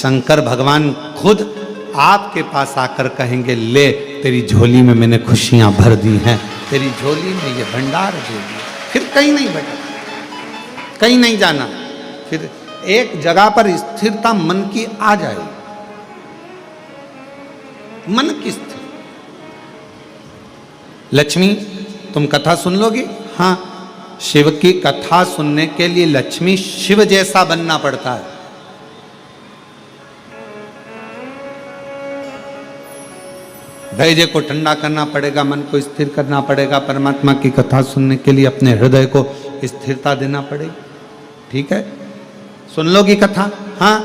शंकर भगवान खुद आपके पास आकर कहेंगे, ले तेरी झोली में मैंने खुशियां भर दी हैं, तेरी झोली में ये भंडार दे दिया। फिर कहीं नहीं भटकना, कहीं नहीं जाना, फिर एक जगह पर स्थिरता मन की आ जाएगी, मन की स्थिर। लक्ष्मी तुम कथा सुन लोगी? हाँ, शिव की कथा सुनने के लिए लक्ष्मी शिव जैसा बनना पड़ता है। धैर्य को ठंडा करना पड़ेगा, मन को स्थिर करना पड़ेगा, परमात्मा की कथा सुनने के लिए अपने हृदय को स्थिरता देना पड़ेगी। ठीक है, सुन लोगी कथा? हाँ,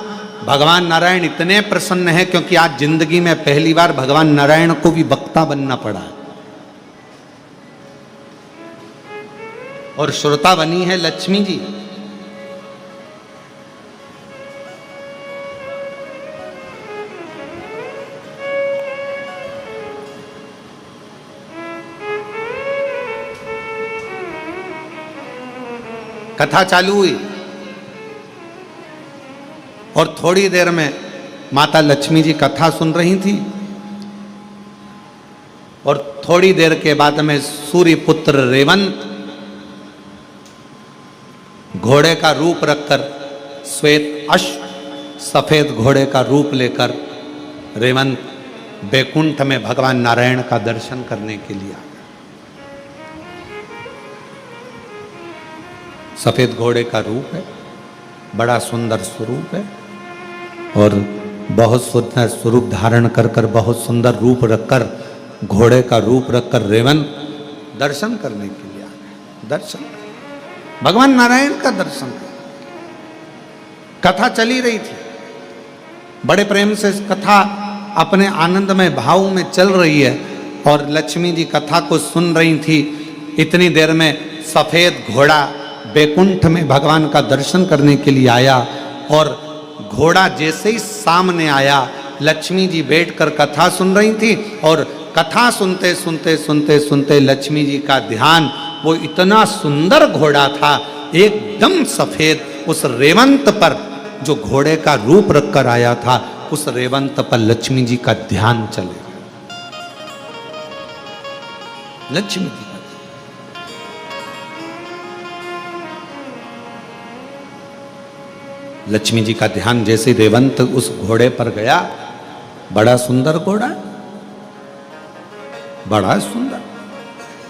भगवान नारायण इतने प्रसन्न हैं क्योंकि आज जिंदगी में पहली बार भगवान नारायण को भी वक्ता बनना पड़ा है, और श्रोता बनी है लक्ष्मी जी। कथा चालू हुई और थोड़ी देर में माता लक्ष्मी जी कथा सुन रही थी, और थोड़ी देर के बाद में सूर्य पुत्र रेवंत घोड़े का रूप रखकर, श्वेत अश्व सफेद घोड़े का रूप लेकर रेवंत बैकुंठ में भगवान नारायण का दर्शन करने के लिए आ गया। सफेद घोड़े का रूप है, बड़ा सुंदर स्वरूप है, और बहुत सुंदर स्वरूप धारण कर कर, बहुत सुंदर रूप रखकर, घोड़े का रूप रखकर रेवंत दर्शन करने के लिए आ गए। दर्शन, भगवान नारायण का दर्शन। कथा चली रही थी, बड़े प्रेम से कथा अपने आनंदमय भाव में चल रही है, और लक्ष्मी जी कथा को सुन रही थी। इतनी देर में सफेद घोड़ा बैकुंठ में भगवान का दर्शन करने के लिए आया, और घोड़ा जैसे ही सामने आया, लक्ष्मी जी बैठकर कथा सुन रही थी, और कथा सुनते सुनते सुनते सुनते लक्ष्मी जी का ध्यान, वो इतना सुंदर घोड़ा था, एकदम सफेद, उस रेवंत पर जो घोड़े का रूप रखकर आया था, उस रेवंत पर लक्ष्मी जी का ध्यान चले गया। लक्ष्मी जी का, लक्ष्मी जी का ध्यान जैसे रेवंत उस घोड़े पर गया, बड़ा सुंदर घोड़ा, बड़ा सुंदर।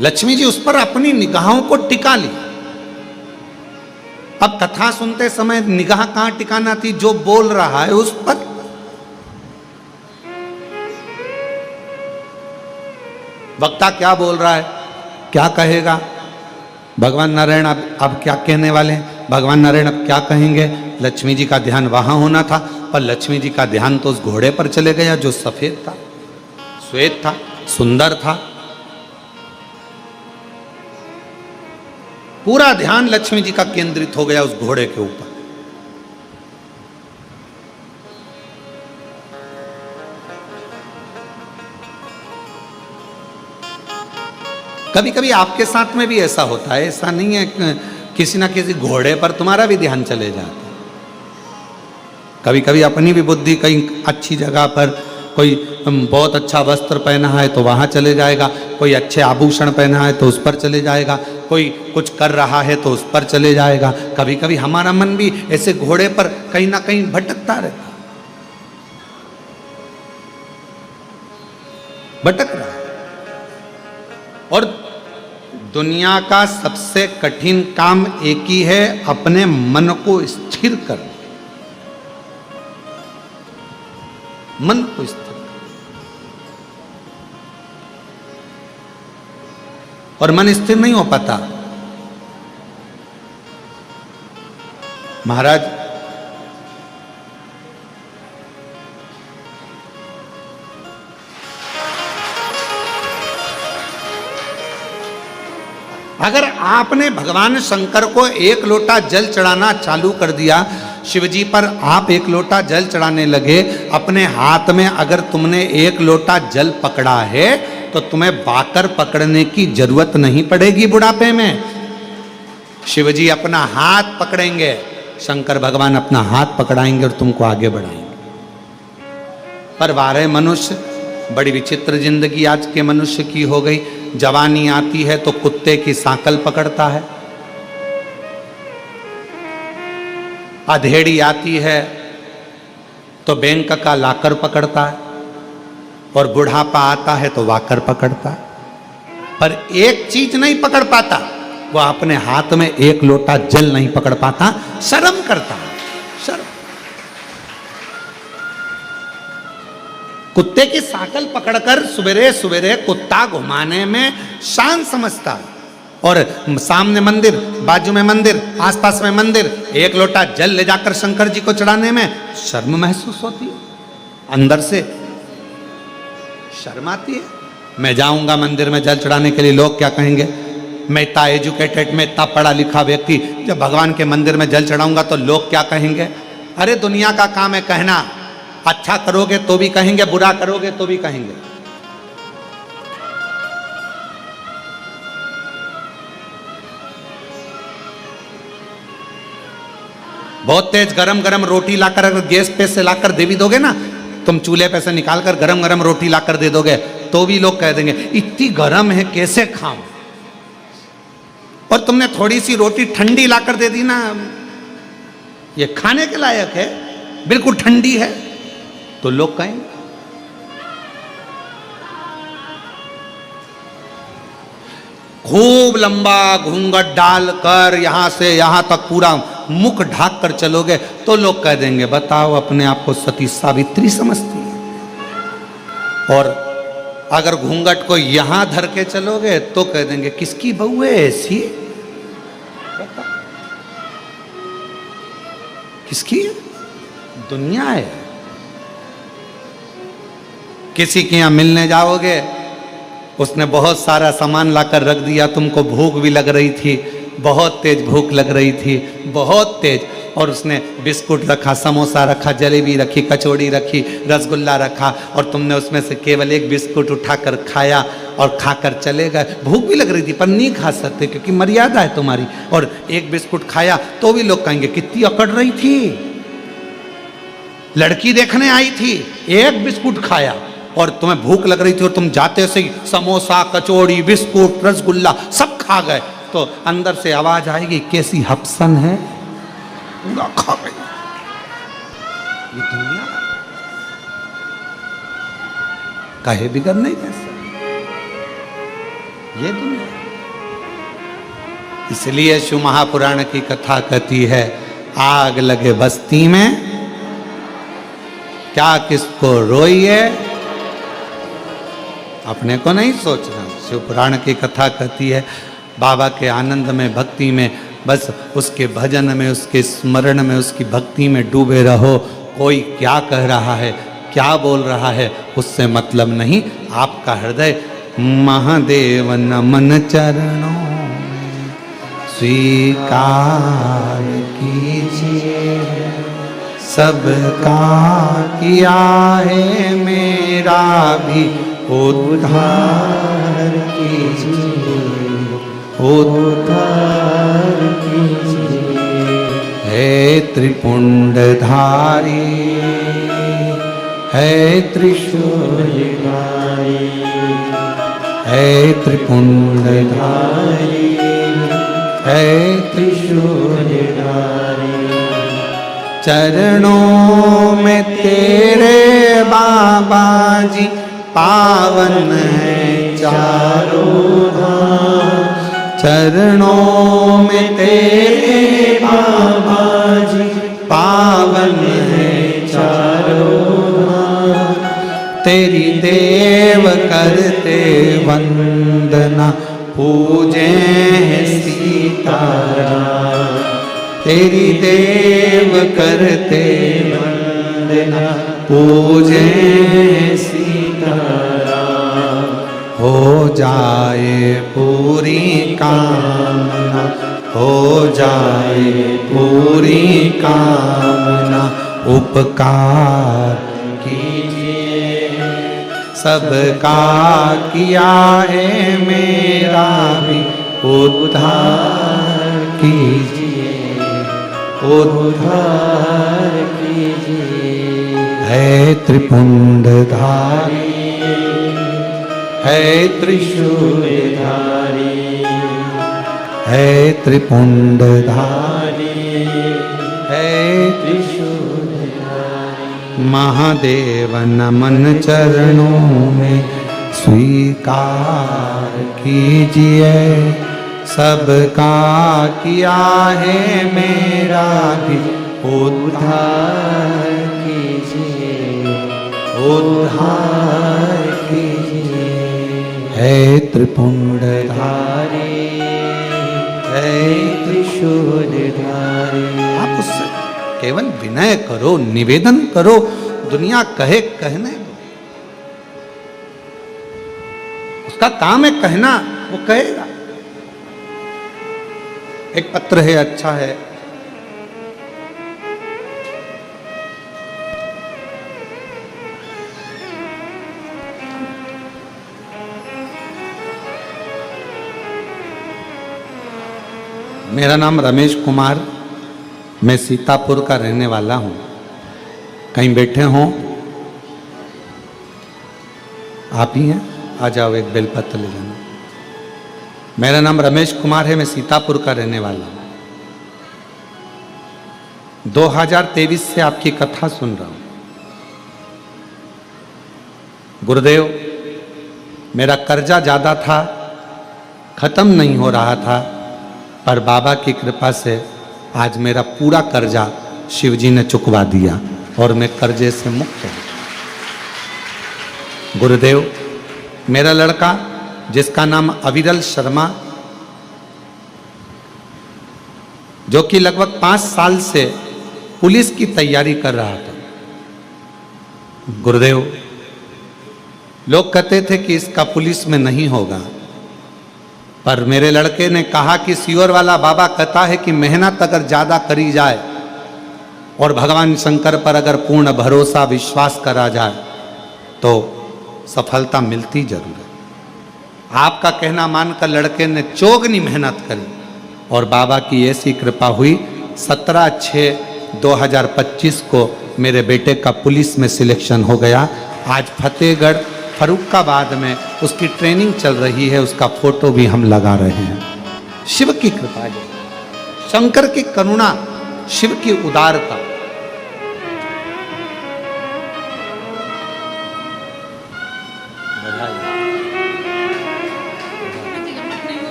लक्ष्मी जी उस पर अपनी निगाहों को टिका ली। अब कथा सुनते समय निगाह कहां टिकाना थी? जो बोल रहा है उस पर। वक्ता क्या बोल रहा है, क्या कहेगा? भगवान नारायण अब क्या कहने वाले हैं? भगवान नारायण अब क्या कहेंगे? लक्ष्मी जी का ध्यान वहां होना था, पर लक्ष्मी जी का ध्यान तो उस घोड़े पर चले गया जो सफेद था, श्वेत था, सुंदर था। पूरा ध्यान लक्ष्मी जी का केंद्रित हो गया उस घोड़े के ऊपर। कभी कभी आपके साथ में भी ऐसा होता है, ऐसा नहीं है, किसी ना किसी घोड़े पर तुम्हारा भी ध्यान चले जाता है। कभी कभी अपनी भी बुद्धि कहीं अच्छी जगह पर, कोई बहुत अच्छा वस्त्र पहना है तो वहाँ चले जाएगा, कोई अच्छे आभूषण पहना है तो उस पर चले जाएगा, कोई कुछ कर रहा है तो उस पर चले जाएगा। कभी कभी हमारा मन भी ऐसे घोड़े पर कहीं ना कहीं भटकता रहता, भटक रहा है। और दुनिया का सबसे कठिन काम एक ही है, अपने मन को स्थिर करना, मन को स्थिर। और मन स्थिर नहीं हो पाता। महाराज अगर आपने भगवान शंकर को एक लोटा जल चढ़ाना चालू कर दिया, शिवजी पर आप एक लोटा जल चढ़ाने लगे, अपने हाथ में अगर तुमने एक लोटा जल पकड़ा है तो तुम्हें बाकर पकड़ने की जरूरत नहीं पड़ेगी बुढ़ापे में। शिवजी अपना हाथ पकड़ेंगे, शंकर भगवान अपना हाथ पकड़ाएंगे और तुमको आगे बढ़ाएंगे। पर वारे मनुष्य, बड़ी विचित्र जिंदगी आज के मनुष्य की हो गई। जवानी आती है तो कुत्ते की सांकल पकड़ता है, अधेड़ी आती है तो बैंक का लाकर पकड़ता है, और बुढ़ापा आता है तो वाकर पकड़ता है। पर एक चीज नहीं पकड़ पाता, वो अपने हाथ में एक लोटा जल नहीं पकड़ पाता, शर्म करता है। शर्म। कुत्ते की सांकल पकड़कर सवेरे सवेरे कुत्ता घुमाने में शान समझता है, और सामने मंदिर, बाजू में मंदिर, आसपास में मंदिर, एक लोटा जल ले जाकर शंकर जी को चढ़ाने में शर्म महसूस होती है, अंदर से शर्म आती है। मैं जाऊंगा मंदिर में जल चढ़ाने के लिए, लोग क्या कहेंगे? मैं इतना एजुकेटेड, मैं इतना पढ़ा लिखा व्यक्ति, जब भगवान के मंदिर में जल चढ़ाऊंगा तो लोग क्या कहेंगे? अरे दुनिया का काम है कहना, अच्छा करोगे तो भी कहेंगे, बुरा करोगे तो भी कहेंगे। बहुत तेज गरम गरम रोटी लाकर अगर गैस पे से लाकर दे भी दोगे ना, तुम चूल्हे पे से निकालकर गरम गरम रोटी लाकर दे दोगे तो भी लोग कह देंगे इतनी गरम है कैसे खाऊं। और तुमने थोड़ी सी रोटी ठंडी लाकर दे दी ना, ये खाने के लायक है, बिल्कुल ठंडी है, तो लोग कहेंगे। खूब लंबा घूंघट डालकर यहां से यहां तक पूरा मुख ढाक कर चलोगे तो लोग कह देंगे बताओ अपने आप को सती सावित्री समझती है। और अगर घूंघट को यहां धर के चलोगे तो कह देंगे किसकी बहू है ऐसी, किसकी दुनिया है। किसी के यहां मिलने जाओगे, उसने बहुत सारा सामान लाकर रख दिया, तुमको भूख भी लग रही थी, बहुत तेज भूख लग रही थी, बहुत तेज, और उसने बिस्कुट रखा, समोसा रखा, जलेबी रखी, कचौड़ी रखी, रसगुल्ला रखा, और तुमने उसमें से केवल एक बिस्कुट उठाकर खाया और खाकर चले गए। भूख भी लग रही थी पर नहीं खा सकते क्योंकि मर्यादा है तुम्हारी, और एक बिस्कुट खाया तो भी लोग कहेंगे कितनी अकड़ रही थी, लड़की देखने आई थी, एक बिस्कुट खाया, और तुम्हें भूख लग रही थी और तुम जाते से ही समोसा, कचौड़ी, बिस्कुट, रसगुल्ला सब खा गए, तो अंदर से आवाज आएगी कैसी हपसन है, पूरा खा गई। ये दुनिया कहे बिगड़ नहीं कैसे, ये दुनिया। इसलिए शिव महापुराण की कथा कहती है आग लगे बस्ती में क्या किसको रोइए, अपने को नहीं सोचना। शिव पुराण की कथा कहती है बाबा के आनंद में, भक्ति में, बस उसके भजन में, उसके स्मरण में, उसकी भक्ति में डूबे रहो। कोई क्या कह रहा है, क्या बोल रहा है, उससे मतलब नहीं। आपका हृदय महादेव नमन चरणों में स्वीकार कीजिए, सबका किया है मेरा भी उद्धार कीजिए, उद्धार कीजिए। है त्रिपुंडधारी, है त्रिशूलधारी, है त्रिपुंडधारी, है त्रिशूलधारी। चरणों में तेरे बाबा जी पावन है चारों धाम, चरणों में तेरे बाबा जी पावन है चारों धाम। तेरी देव करते वंदना पूजे सीताराम, तेरी देव करते वंदना पूजे सीताराम। हो जाए पूरी कामना, हो जाए पूरी कामना, उपकार कीजिए, सबका किया है मेरा भी उद्धार कीजिए, उद्धार कीजिए। है त्रिपुंडधारी, है त्रिशूलधारी, है त्रिपुंडधारी, है त्रिशूलधारी। महादेव नमन चरणों में स्वीकार कीजिए, सबका किया है मेरा भी उद्धार कीजिए, उद्धार कीजिए। है त्रिपुंडधारी, है त्रिशूलधारी। आप उससे केवल विनय करो, निवेदन करो, दुनिया कहे कहने दो। उसका काम है कहना, वो कहेगा। एक पत्र है, अच्छा है। मेरा नाम रमेश कुमार, मैं सीतापुर का रहने वाला हूँ। कहीं बैठे हों? आप ही हैं? आ जाओ, एक बेलपत्र ले जाना। मेरा नाम रमेश कुमार है, मैं सीतापुर का रहने वाला हूँ। 2023 से आपकी कथा सुन रहा हूँ। गुरुदेव, मेरा कर्जा ज़्यादा था, खत्म नहीं हो रहा था, पर बाबा की कृपा से आज मेरा पूरा कर्जा शिवजी ने चुकवा दिया और मैं कर्जे से मुक्त हूँ। गुरुदेव, मेरा लड़का जिसका नाम अविरल शर्मा, जो कि लगभग 5 साल से पुलिस की तैयारी कर रहा था। गुरुदेव, लोग कहते थे कि इसका पुलिस में नहीं होगा, पर मेरे लड़के ने कहा कि सियोर वाला बाबा कहता है कि मेहनत अगर ज़्यादा करी जाए और भगवान शंकर पर अगर पूर्ण भरोसा विश्वास करा जाए तो सफलता मिलती जरूर है। आपका कहना मानकर लड़के ने चौगनी मेहनत करी और बाबा की ऐसी कृपा हुई, 17/6/2025 को मेरे बेटे का पुलिस में सिलेक्शन हो गया। आज फतेहगढ़ फरुखाबाद में उसकी ट्रेनिंग चल रही है, उसका फोटो भी हम लगा रहे हैं। शिव की कृपा है, शंकर की करुणा, शिव की उदारता।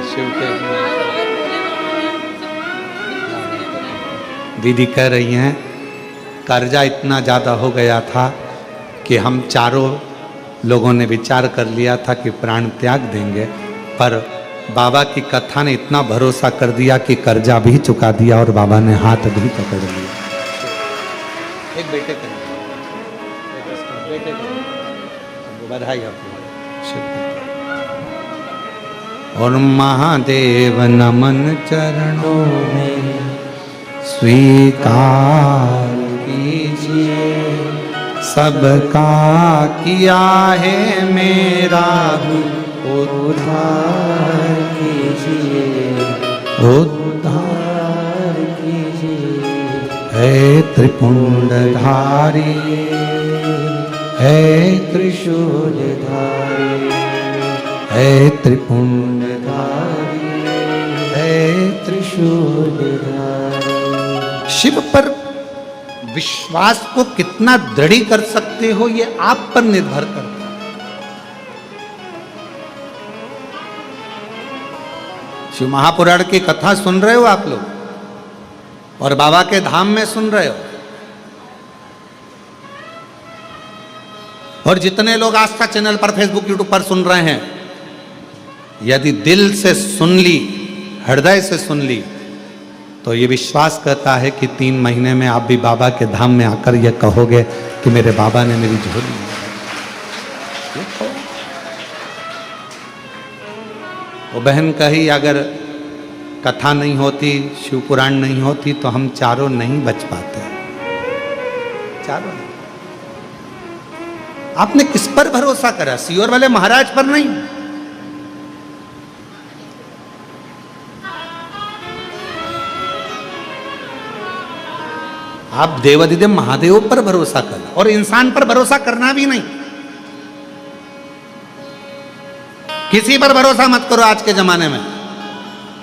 शिव के दीदी कह रही हैं कर्जा इतना ज़्यादा हो गया था कि हम चारों लोगों ने विचार कर लिया था कि प्राण त्याग देंगे, पर बाबा की कथा ने इतना भरोसा कर दिया कि कर्जा भी चुका दिया और बाबा ने हाथ भी पकड़ लिया। एक बेटे के बधाई आपको। और महादेव नमन चरणों में स्वीकार कीजिए, सबका किया है मेरा उद्धार कीजिए, उद्धार कीजिए। है त्रिपुंडधारी, है त्रिशूलधारी, है त्रिपुंडधारी, है त्रिशूलधारी। शिव पर विश्वास को कितना दृढ़ कर सकते हो, ये आप पर निर्भर करता है। शिव महापुराण की कथा सुन रहे हो आप लोग और बाबा के धाम में सुन रहे हो, और जितने लोग आस्था चैनल पर, फेसबुक, यूट्यूब पर सुन रहे हैं, यदि दिल से सुन ली, हृदय से सुन ली, तो ये विश्वास करता है कि 3 महीने में आप भी बाबा के धाम में आकर ये कहोगे कि मेरे बाबा ने मेरी झोली। वो बहन कही अगर कथा नहीं होती, शिव पुराण नहीं होती तो हम चारों नहीं बच पाते। चारों आपने किस पर भरोसा करा? सियोर वाले महाराज पर नहीं। आप देवाधिदेव महादेव पर भरोसा करना, और इंसान पर भरोसा करना भी नहीं। किसी पर भरोसा मत करो आज के जमाने में।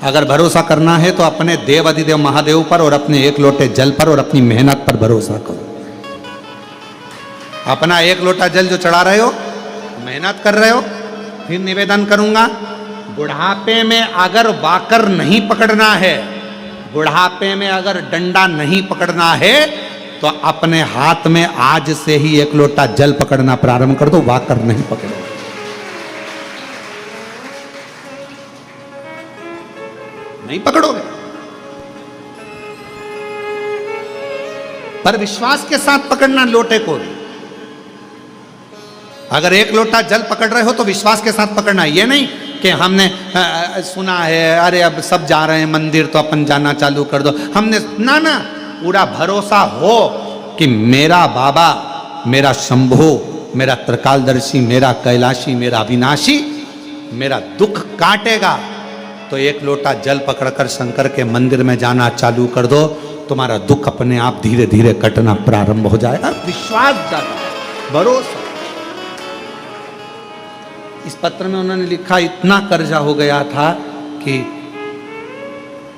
अगर भरोसा करना है तो अपने देवाधिदेव महादेव पर और अपने एक लोटे जल पर और अपनी मेहनत पर भरोसा करो। अपना एक लोटा जल जो चढ़ा रहे हो, मेहनत कर रहे हो, फिर निवेदन करूंगा, बुढ़ापे में अगर वाकर नहीं पकड़ना है, बुढ़ापे में अगर डंडा नहीं पकड़ना है, तो अपने हाथ में आज से ही एक लोटा जल पकड़ना प्रारंभ कर दो, वाकर नहीं पकड़ो। नहीं पकड़ोगे, पर विश्वास के साथ पकड़ना लोटे को। अगर एक लोटा जल पकड़ रहे हो तो विश्वास के साथ पकड़ना। ये नहीं कि हमने सुना है, अरे अब सब जा रहे हैं मंदिर तो अपन जाना चालू कर दो, हमने ना ना, पूरा भरोसा हो कि मेरा बाबा, मेरा शंभो, मेरा त्रिकालदर्शी, मेरा कैलाशी, मेरा अविनाशी मेरा दुख काटेगा, तो एक लोटा जल पकड़कर शंकर के मंदिर में जाना चालू कर दो, तुम्हारा दुख अपने आप धीरे धीरे कटना प्रारंभ हो जाएगा। विश्वास ज्यादा, भरोसा। इस पत्र में उन्होंने लिखा, इतना कर्जा हो गया था कि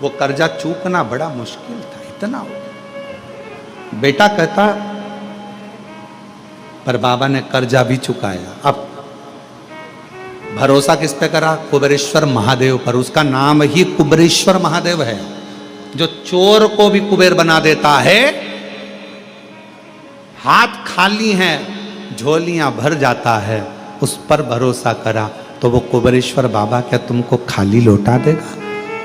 वो कर्जा चूकना बड़ा मुश्किल था, इतना हो गया। बेटा कहता, पर बाबा ने कर्जा भी चुकाया। अब भरोसा किस पे करा? कुबेरेश्वर महादेव पर। उसका नाम ही कुबेरेश्वर महादेव है, जो चोर को भी कुबेर बना देता है। हाथ खाली हैं, झोलियां भर जाता है, उस पर भरोसा करा तो वो कुबेरेश्वर बाबा क्या तुमको खाली लौटा देगा?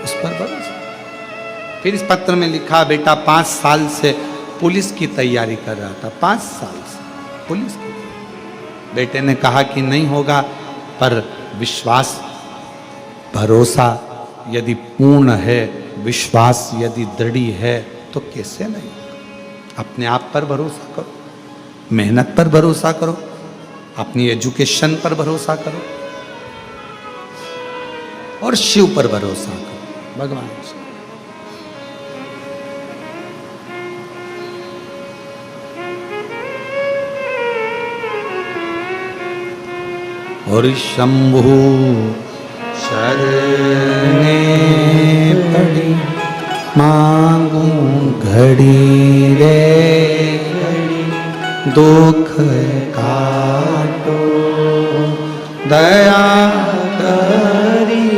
उस पर भरोसा। फिर इस पत्र में लिखा, बेटा 5 साल से पुलिस की तैयारी कर रहा था, 5 साल से पुलिस की। बेटे ने कहा कि नहीं होगा, पर विश्वास, भरोसा यदि पूर्ण है, विश्वास यदि दृढ़ है तो कैसे नहीं। अपने आप पर भरोसा करो, मेहनत पर भरोसा करो, अपनी एजुकेशन पर भरोसा करो और शिव पर भरोसा करो, भगवान से। और शंभु शरणे पड़ी मांगू घड़ी रे घड़ी, दुख काटो दया करी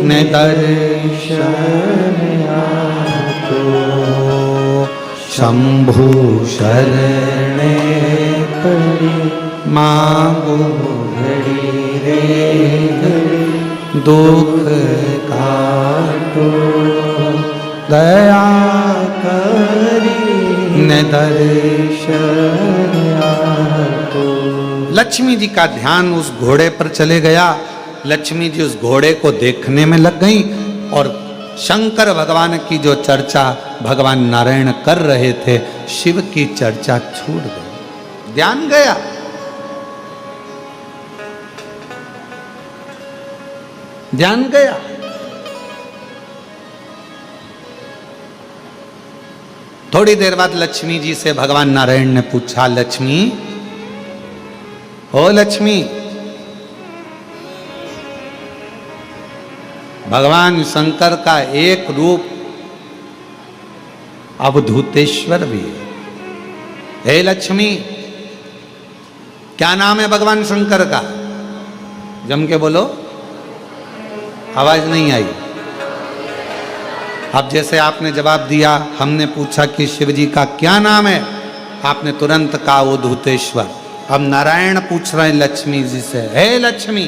ने दर्शन आतो। शंभु शरणे पड़ी मांगो घड़ी रे घड़ी, दुख काटो दया करी ने दर्शन आतो। लक्ष्मी जी का ध्यान उस घोड़े पर चले गया। लक्ष्मी जी उस घोड़े को देखने में लग गई और शंकर भगवान की जो चर्चा भगवान नारायण कर रहे थे, शिव की चर्चा छूट गई, ध्यान गया। ध्यान गया। थोड़ी देर बाद लक्ष्मी जी से भगवान नारायण ने पूछा, लक्ष्मी, ओ लक्ष्मी, भगवान शंकर का एक रूप अवधूतेश्वर भी है। हे लक्ष्मी, क्या नाम है भगवान शंकर का? जम के बोलो। आवाज नहीं आई। अब जैसे आपने जवाब दिया, हमने पूछा कि शिव जी का क्या नाम है, आपने तुरंत कहा अवधूतेश्वर। अब नारायण पूछ रहे हैं लक्ष्मी जी से, हे लक्ष्मी,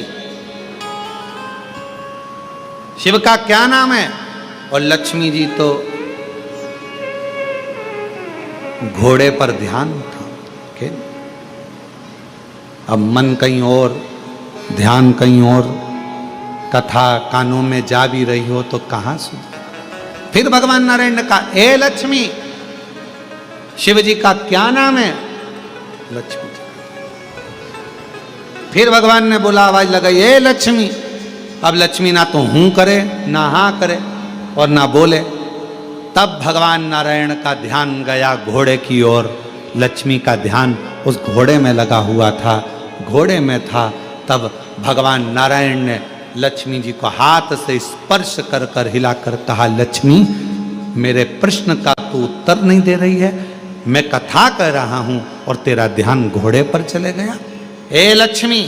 शिव का क्या नाम है? और लक्ष्मी जी तो घोड़े पर ध्यान था। अब मन कहीं और, ध्यान कहीं और, कथा कानों में जा भी रही हो तो कहां सुन। फिर भगवान नारायण ने कहा, ए लक्ष्मी, शिव जी का क्या नाम है? लक्ष्मी जी। फिर भगवान ने बोला, आवाज लगाई, ए लक्ष्मी। अब लक्ष्मी ना तो हूं करे, ना हां करे और ना बोले। तब भगवान नारायण का ध्यान गया घोड़े की ओर। लक्ष्मी का ध्यान उस घोड़े में लगा हुआ था, घोड़े में था। तब भगवान नारायण ने लक्ष्मी जी को हाथ से स्पर्श कर कर हिलाकर कहा, लक्ष्मी मेरे प्रश्न का तू उत्तर नहीं दे रही है, मैं कथा कर रहा हूं और तेरा ध्यान घोड़े पर चले गया। हे लक्ष्मी,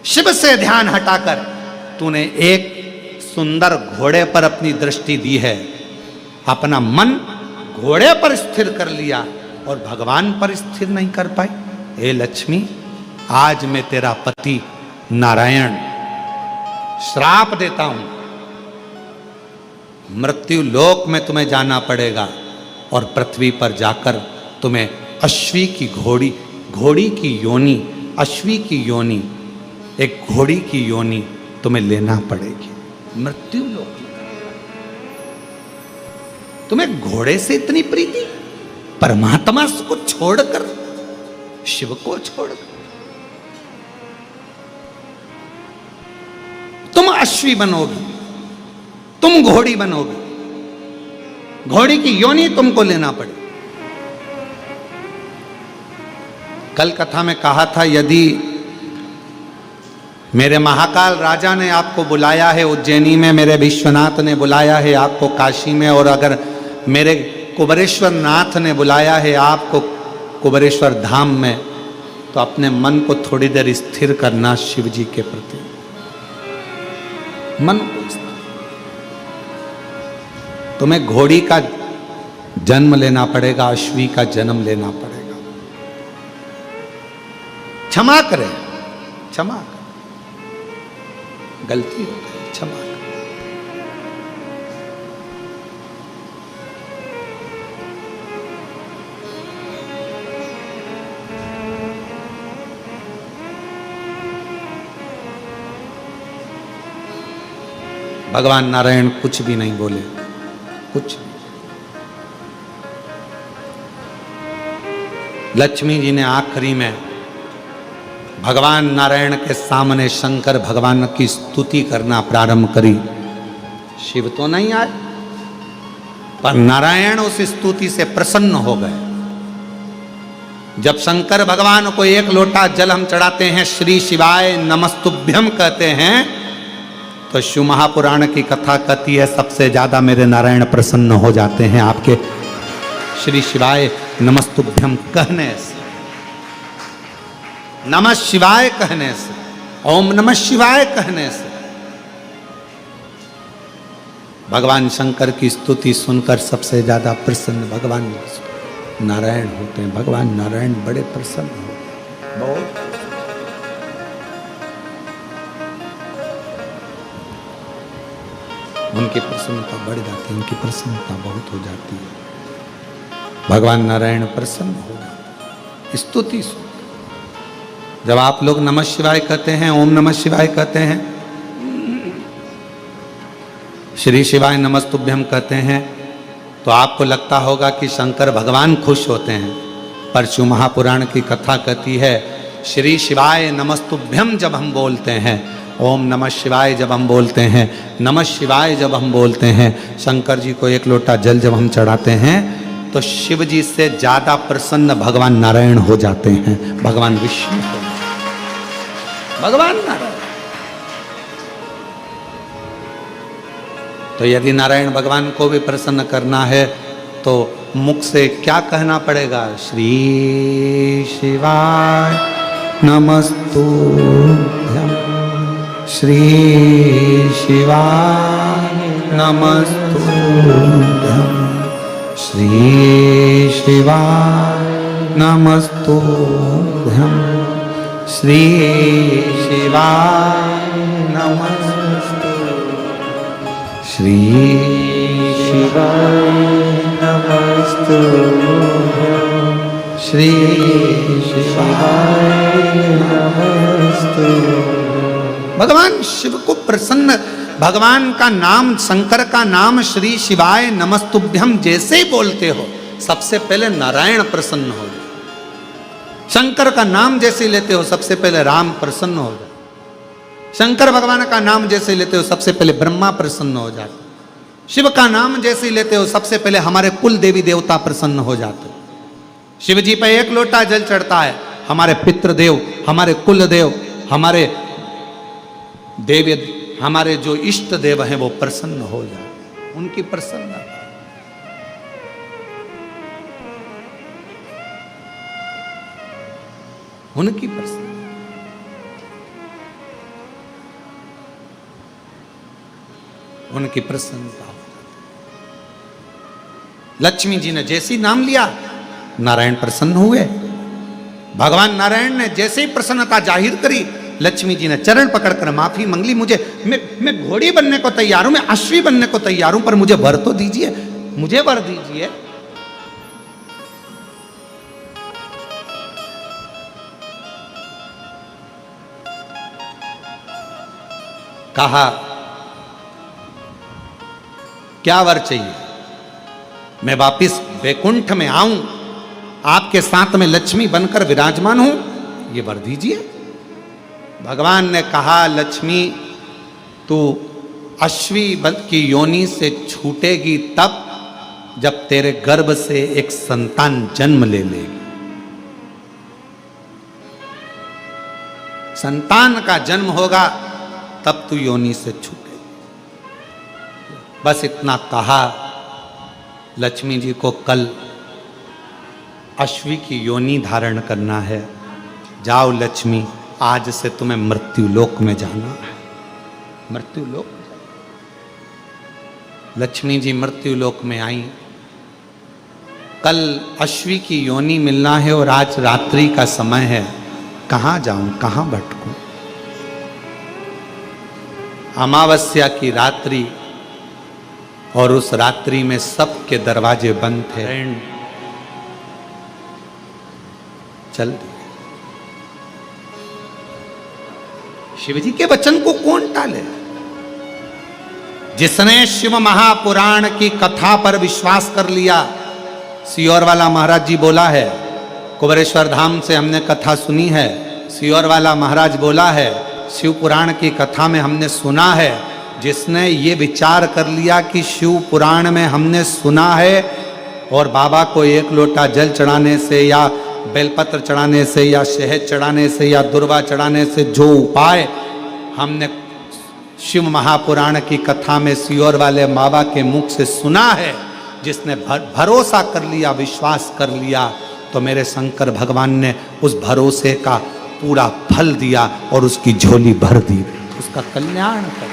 शिव से ध्यान हटाकर तूने एक सुंदर घोड़े पर अपनी दृष्टि दी है, अपना मन घोड़े पर स्थिर कर लिया और भगवान पर स्थिर नहीं कर पाई। हे लक्ष्मी, आज मैं तेरा पति नारायण श्राप देता हूं, मृत्यु लोक में तुम्हें जाना पड़ेगा और पृथ्वी पर जाकर तुम्हें अश्वी की घोड़ी की योनि, अश्वी की योनि, एक घोड़ी की योनि तुम्हें लेना पड़ेगी। मृत्यु लोक में तुम्हें घोड़े से इतनी प्रीति, परमात्मा को छोड़कर, शिव को छोड़कर तुम अश्वी बनोगी, तुम घोड़ी बनोगी, घोड़ी की योनि तुमको लेना पड़े। कल कथा में कहा था, यदि मेरे महाकाल राजा ने आपको बुलाया है उज्जैनी में, मेरे विश्वनाथ ने बुलाया है आपको काशी में, और अगर मेरे कुबेरेश्वर नाथ ने बुलाया है आपको कुबेरेश्वर धाम में, तो अपने मन को थोड़ी देर स्थिर करना शिव जी के प्रति। मन को स्थिर। तुम्हें घोड़ी का जन्म लेना पड़ेगा, अश्वी का जन्म लेना पड़ेगा। क्षमा करें, क्षमा करें, गलती हो गई, क्षमा करें। भगवान नारायण कुछ भी नहीं बोले, कुछ नहीं। लक्ष्मी जी ने आखिरी में भगवान नारायण के सामने शंकर भगवान की स्तुति करना प्रारंभ करी। शिव तो नहीं आए, पर नारायण उस स्तुति से प्रसन्न हो गए। जब शंकर भगवान को एक लोटा जल हम चढ़ाते हैं, श्री शिवाय नमस्तुभ्यम कहते हैं, तो शिव महापुराण की कथा कहती है सबसे ज्यादा मेरे नारायण प्रसन्न हो जाते हैं आपके श्री शिवाय नमस्तुभ्यम कहने से, नमः शिवाय कहने से, ओम नमः शिवाय कहने से। भगवान शंकर की स्तुति सुनकर सबसे ज्यादा प्रसन्न भगवान नारायण होते हैं। भगवान नारायण बड़े प्रसन्न होते हैं, बहुत। उनकी प्रसन्नता बढ़ जाती है, उनकी प्रसन्नता बहुत हो जाती है। भगवान नारायण प्रसन्न हो जाते, स्तुति सुन। जब आप लोग नमः शिवाय कहते हैं, ओम नमः शिवाय कहते हैं, श्री शिवाय नमस्तुभ्यम कहते हैं, तो आपको लगता होगा कि शंकर भगवान खुश होते हैं। पर शिव महापुराण की कथा कहती है, श्री शिवाय नमस्तुभ्यम जब हम बोलते हैं, ओम नमः शिवाय जब हम बोलते हैं, नमः शिवाय जब हम बोलते हैं, शंकर जी को एक लोटा जल जब हम चढ़ाते हैं, तो शिव जी से ज्यादा प्रसन्न भगवान नारायण हो जाते हैं, भगवान विष्णु हो, भगवान नारायण। तो यदि नारायण भगवान को भी प्रसन्न करना है तो मुख से क्या कहना पड़ेगा? श्री शिवाय नमस्तुभ्यं, श्री शिवाय नमस्तुभ्यं, श्री शिवाय नमस्तुभ्यं, श्री शिवाय नमस्तुभ्यं, श्री शिवाय नमस्तुभ्यं, श्री शिवाय नमस्तुभ्यं। भगवान शिव को प्रसन्न, भगवान का नाम, शंकर का नाम श्री शिवाय नमस्तुभ्यम जैसे ही बोलते हो, सबसे पहले नारायण प्रसन्न हो जाए। शंकर का नाम जैसे लेते हो, सबसे पहले राम प्रसन्न हो जाए। शंकर भगवान का नाम जैसे लेते हो, सबसे पहले ब्रह्मा प्रसन्न हो जाते। शिव का नाम जैसे ही लेते हो सबसे पहले हमारे कुल देवी देवता प्रसन्न हो जाते। शिव जी पे एक लोटा जल चढ़ता है, हमारे पितृदेव, हमारे कुल देव, हमारे देवी, हमारे जो इष्ट देव हैं वो प्रसन्न हो जाते, उनकी प्रसन्नता। उनकी प्रसन्नता, उनकी प्रसन्नता। लक्ष्मी जी ने जैसे ही नाम लिया नारायण प्रसन्न हुए। भगवान नारायण ने जैसे ही प्रसन्नता जाहिर करी, लक्ष्मी जी ने चरण पकड़कर माफी मंगली, मुझे मैं घोड़ी बनने को तैयार हूं, मैं अश्वी बनने को तैयार हूं, पर मुझे वर तो दीजिए, मुझे वर दीजिए। कहा क्या वर चाहिए? मैं वापिस वैकुंठ में आऊं, आपके साथ में लक्ष्मी बनकर विराजमान हूं, ये वर दीजिए। भगवान ने कहा लक्ष्मी तू अश्वी की योनि से छूटेगी तब जब तेरे गर्भ से एक संतान जन्म ले लेगी। संतान का जन्म होगा तब तू योनि से छूटेगी। बस इतना कहा। लक्ष्मी जी को कल अश्वी की योनि धारण करना है। जाओ लक्ष्मी, आज से तुम्हें मृत्यु लोक में जाना है। मृत्यु लोक। लक्ष्मी जी मृत्यु लोक में आई। कल अश्वी की योनि मिलना है और आज रात्रि का समय है। कहां जाऊं, कहां भटकूं? अमावस्या की रात्रि, और उस रात्रि में सबके दरवाजे बंद थे। चल दिए। शिवजी के वचन को कौन टाले? जिसने शिव महापुराण की कथा पर विश्वास कर लिया। सियोर वाला महाराज जी बोला है, कुबेरेश्वर धाम से हमने कथा सुनी है। सियोर वाला महाराज बोला है, शिव पुराण की कथा में हमने सुना है। जिसने ये विचार कर लिया कि शिव पुराण में हमने सुना है और बाबा को एक लोटा जल चढ़ाने से या बेलपत्र चढ़ाने से या शहद चढ़ाने से या दुर्वा चढ़ाने से जो उपाय हमने शिव महापुराण की कथा में सियोर वाले बाबा के मुख से सुना है, जिसने भरोसा कर लिया, विश्वास कर लिया, तो मेरे शंकर भगवान ने उस भरोसे का पूरा फल दिया और उसकी झोली भर दी, उसका कल्याण कर।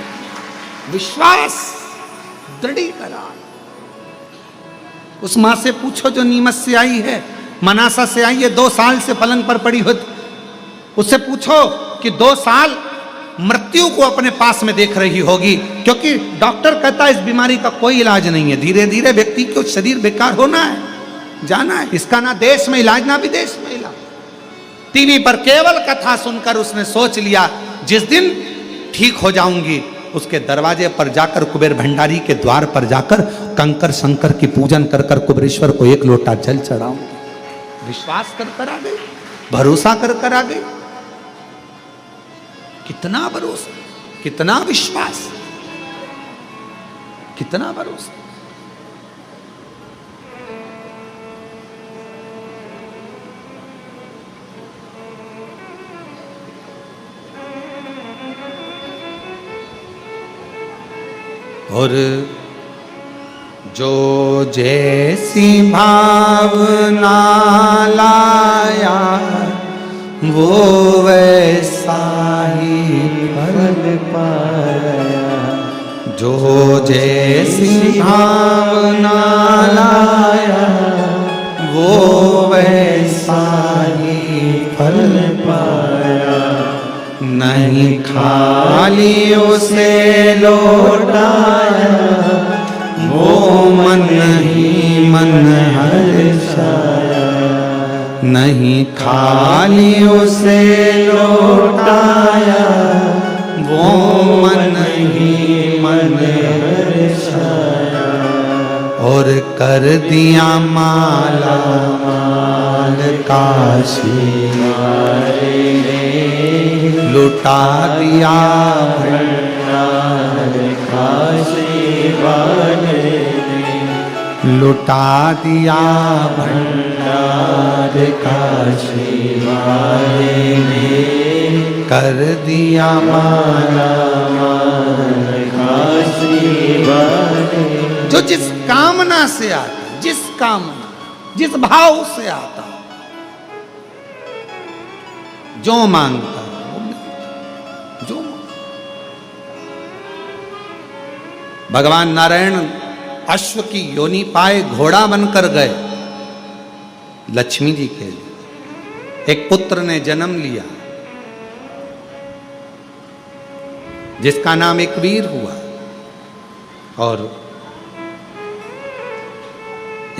विश्वास दृढ़ीकरण। उस मां से पूछो जो नीमच से आई है, मनासा से आई है, 2 साल से पलंग पर पड़ी हो, उससे पूछो कि 2 साल मृत्यु को अपने पास में देख रही होगी, क्योंकि डॉक्टर कहता है इस बीमारी का कोई इलाज नहीं है। धीरे धीरे व्यक्ति को शरीर बेकार होना है, जाना है। इसका ना देश में इलाज ना विदेश में इलाज। टीवी पर केवल कथा सुनकर उसने सोच लिया जिस दिन ठीक हो जाऊंगी उसके दरवाजे पर जाकर, कुबेर भंडारी के द्वार पर जाकर कंकर शंकर की पूजन कर कर कुबेरेश्वर को एक लोटा जल चढ़ाऊंगी। विश्वास कर कर आ गई, भरोसा कर कर आ गई। कितना भरोसा, कितना विश्वास, कितना भरोसा। और जो जैसी भावना लाया वो वैसा ही फल पाया। जो जैसी भावना लाया वो वैसा ही फल पाया। नहीं खाली उसे लौटाया वो मन ही मन हर्षाया। नहीं खाली उसे लौटाया वो मन ही मन हर्षाया। और कर दिया माला माल काशी मारे लुटा दिया भंडार काशी वाले ने लुटा दिया भंडार काशी वाले ने कर दिया मारा मार काशी वाले। जो जिस कामना से आता, जिस कामना, जिस भाव से आता, जो मांगता वो मिलता, जो भगवान नारायण अश्व की योनि पाए घोड़ा बनकर गए लक्ष्मी जी के लिए। एक पुत्र ने जन्म लिया जिसका नाम एकवीर हुआ, और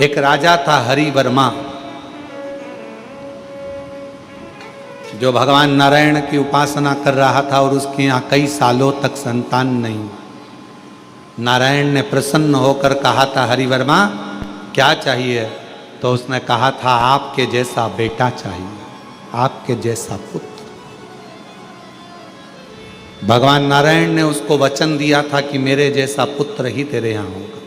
एक राजा था हरिवर्मा जो भगवान नारायण की उपासना कर रहा था और उसके यहाँ कई सालों तक संतान नहीं। नारायण ने प्रसन्न होकर कहा था, हरिवर्मा क्या चाहिए? तो उसने कहा था, आपके जैसा बेटा चाहिए, आपके जैसा पुत्र। भगवान नारायण ने उसको वचन दिया था कि मेरे जैसा पुत्र ही तेरे यहाँ होगा।